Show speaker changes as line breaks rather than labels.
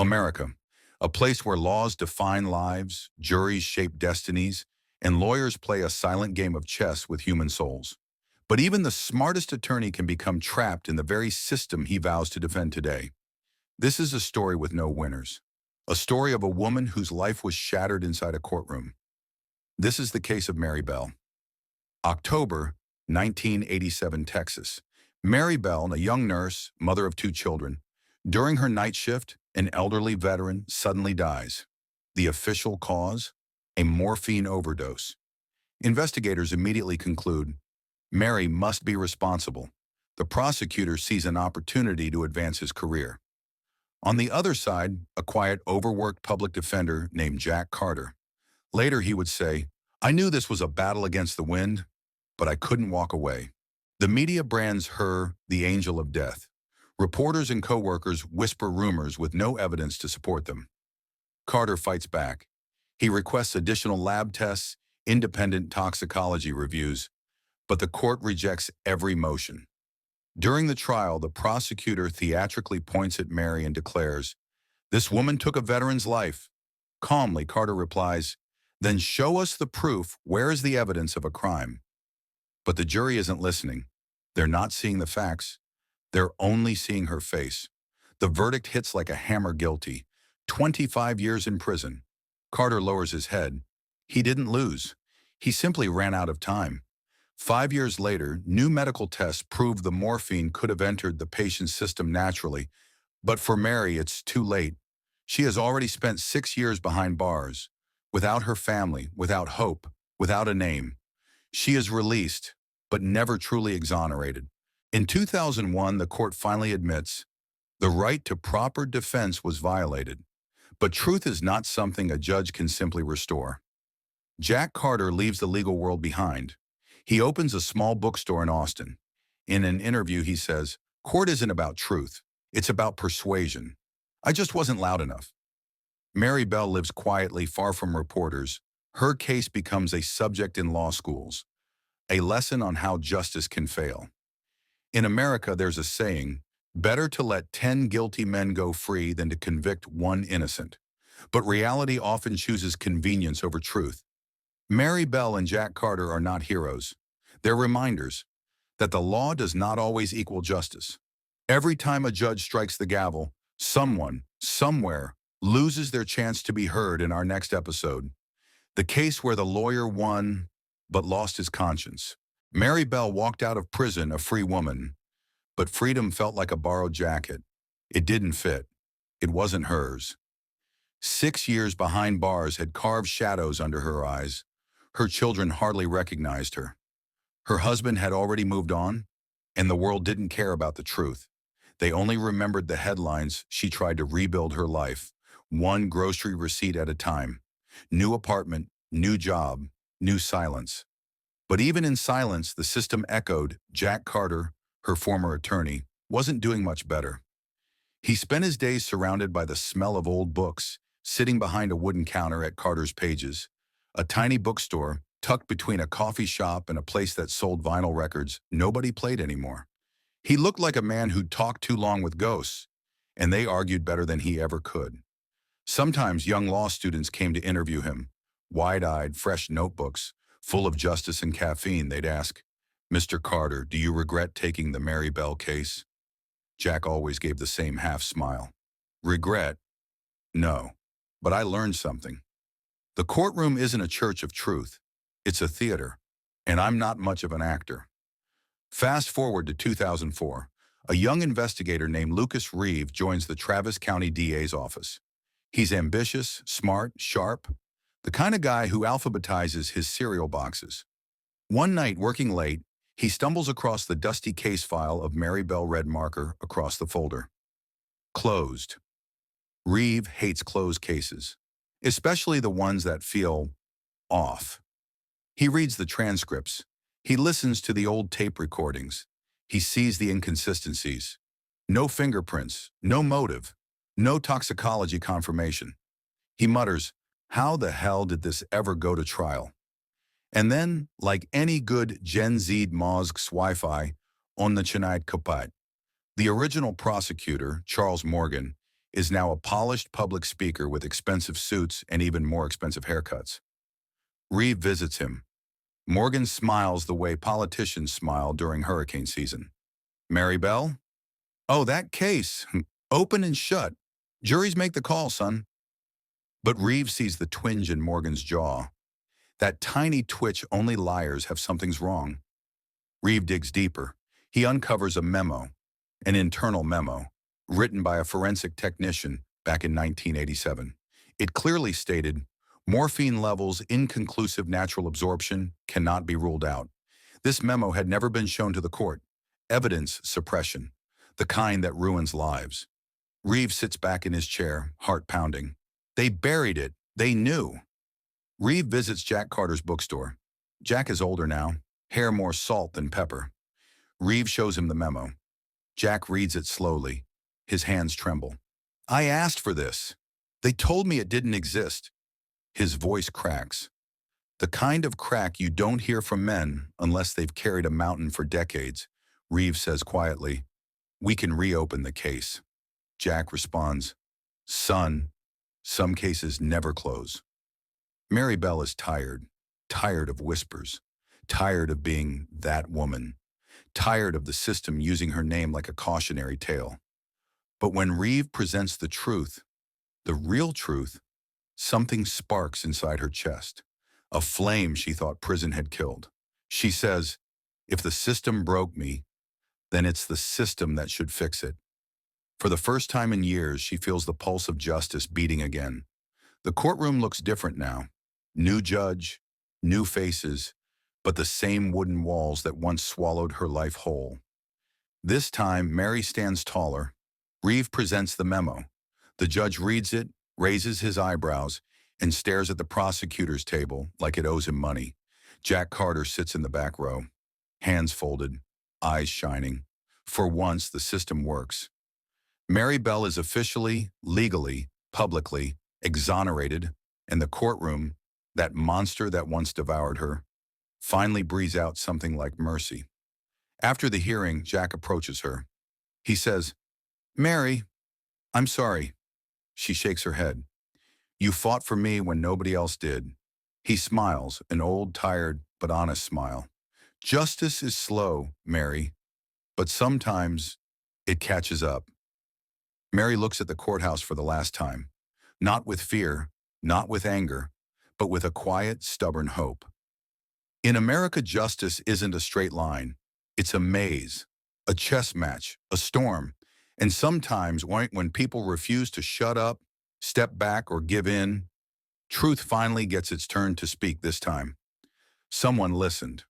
America, a place where laws define lives, juries shape destinies, and lawyers play a silent game of chess with human souls. But even the smartest attorney can become trapped in the very system he vows to defend today. This is a story with no winners. A story of a woman whose life was shattered inside a courtroom. This is the case of Mary Bell. October 1987, Texas. Mary Bell, a young nurse, mother of two children. During her night shift, an elderly veteran suddenly dies. The official cause? A morphine overdose. Investigators immediately conclude Mary must be responsible. The prosecutor sees an opportunity to advance his career. On the other side, a quiet, overworked public defender named Jack Carter. Later he would say, "I knew this was a battle against the wind, but I couldn't walk away." The media brands her the angel of death. Reporters and co-workers whisper rumors with no evidence to support them. Carter fights back. He requests additional lab tests, independent toxicology reviews, but the court rejects every motion. During the trial, the prosecutor theatrically points at Mary and declares, "This woman took a veteran's life." Calmly, Carter replies, "Then show us the proof. Where is the evidence of a crime?" But the jury isn't listening. They're not seeing the facts. They're only seeing her face. The verdict hits like a hammer: guilty. 25 years in prison. Carter lowers his head. He didn't lose. He simply ran out of time. 5 years later, new medical tests proved the morphine could have entered the patient's system naturally. But for Mary, it's too late. She has already spent 6 years behind bars, without her family, without hope, without a name. She is released, but never truly exonerated. In 2001, the court finally admits the right to proper defense was violated. But truth is not something a judge can simply restore. Jack Carter leaves the legal world behind. He opens a small bookstore in Austin. In an interview, he says, "Court isn't about truth. It's about persuasion. I just wasn't loud enough." Mary Bell lives quietly, far from reporters. Her case becomes a subject in law schools, a lesson on how justice can fail. In America, there's a saying, better to let 10 guilty men go free than to convict one innocent. But reality often chooses convenience over truth. Mary Bell and Jack Carter are not heroes. They're reminders that the law does not always equal justice. Every time a judge strikes the gavel, someone, somewhere, loses their chance to be heard. In our next episode, the case where the lawyer won but lost his conscience. Mary Bell walked out of prison a free woman, but freedom felt like a borrowed jacket. It didn't fit. It wasn't hers. 6 years behind bars had carved shadows under her eyes. Her children hardly recognized her. Her husband had already moved on, and the world didn't care about the truth. They only remembered the headlines. She tried to rebuild her life, one grocery receipt at a time. New apartment, new job, new silence. But even in silence, the system echoed. Jack Carter, her former attorney, wasn't doing much better. He spent his days surrounded by the smell of old books, sitting behind a wooden counter at Carter's Pages, a tiny bookstore tucked between a coffee shop and a place that sold vinyl records nobody played anymore. He looked like a man who'd talked too long with ghosts, and they argued better than he ever could. Sometimes young law students came to interview him, wide-eyed, fresh notebooks, full of justice and caffeine. They'd ask, "Mr. Carter, do you regret taking the Mary Bell case?" Jack always gave the same half smile. "Regret? No. But I learned something. The courtroom isn't a church of truth. It's a theater, and I'm not much of an actor." Fast forward to 2004. A young investigator named Lucas Reeve joins the Travis County DA's office. He's ambitious, smart, sharp, the kind of guy who alphabetizes his cereal boxes. One night, working late, he stumbles across the dusty case file of Mary Bell. Red marker across the folder. Closed. Reeve hates closed cases, especially the ones that feel off. He reads the transcripts. He listens to the old tape recordings. He sees the inconsistencies. No fingerprints, no motive, no toxicology confirmation. He mutters, "How the hell did this ever go to trial?" And then, like any good Gen Z mozg's Wi-Fi, on the Chennai Kapat. The original prosecutor, Charles Morgan, is now a polished public speaker with expensive suits and even more expensive haircuts. Reeve visits him. Morgan smiles the way politicians smile during hurricane season. Mary Bell? Oh, that case. Open and shut. Juries make the call, son. But Reeve sees the twinge in Morgan's jaw. That tiny twitch only liars have something's wrong. Reeve digs deeper. He uncovers a memo, an internal memo, written by a forensic technician back in 1987. It clearly stated, morphine levels, inconclusive natural absorption cannot be ruled out. This memo had never been shown to the court. Evidence suppression, the kind that ruins lives. Reeve sits back in his chair, heart pounding. They buried it. They knew. Reeve visits Jack Carter's bookstore. Jack is older now, hair more salt than pepper. Reeve shows him the memo. Jack reads it slowly. His hands tremble. I asked for this. They told me it didn't exist. His voice cracks. The kind of crack you don't hear from men unless they've carried a mountain for decades. Reeve says quietly, we can reopen the case. Jack responds, son, some cases never close. Mary Bell is tired of whispers, tired of being that woman, tired of the system using her name like a cautionary tale. But when Reeve presents the truth, the real truth, something sparks inside her chest, a flame she thought prison had killed. She says, if the system broke me, then it's the system that should fix it. For the first time in years, she feels the pulse of justice beating again. The courtroom looks different now. New judge, new faces, but the same wooden walls that once swallowed her life whole. This time, Mary stands taller. Reeve presents the memo. The judge reads it, raises his eyebrows, and stares at the prosecutor's table like it owes him money. Jack Carter sits in the back row, hands folded, eyes shining. For once, the system works. Mary Bell is officially, legally, publicly exonerated, and the courtroom, that monster that once devoured her, finally breathes out something like mercy. After the hearing, Jack approaches her. He says, Mary, I'm sorry. She shakes her head. You fought for me when nobody else did. He smiles, an old, tired, but honest smile. Justice is slow, Mary, but sometimes it catches up. Mary looks at the courthouse for the last time, not with fear, not with anger, but with a quiet, stubborn hope. In America, justice isn't a straight line. It's a maze, a chess match, a storm. And sometimes when people refuse to shut up, step back, or give in, truth finally gets its turn to speak this time. Someone listened.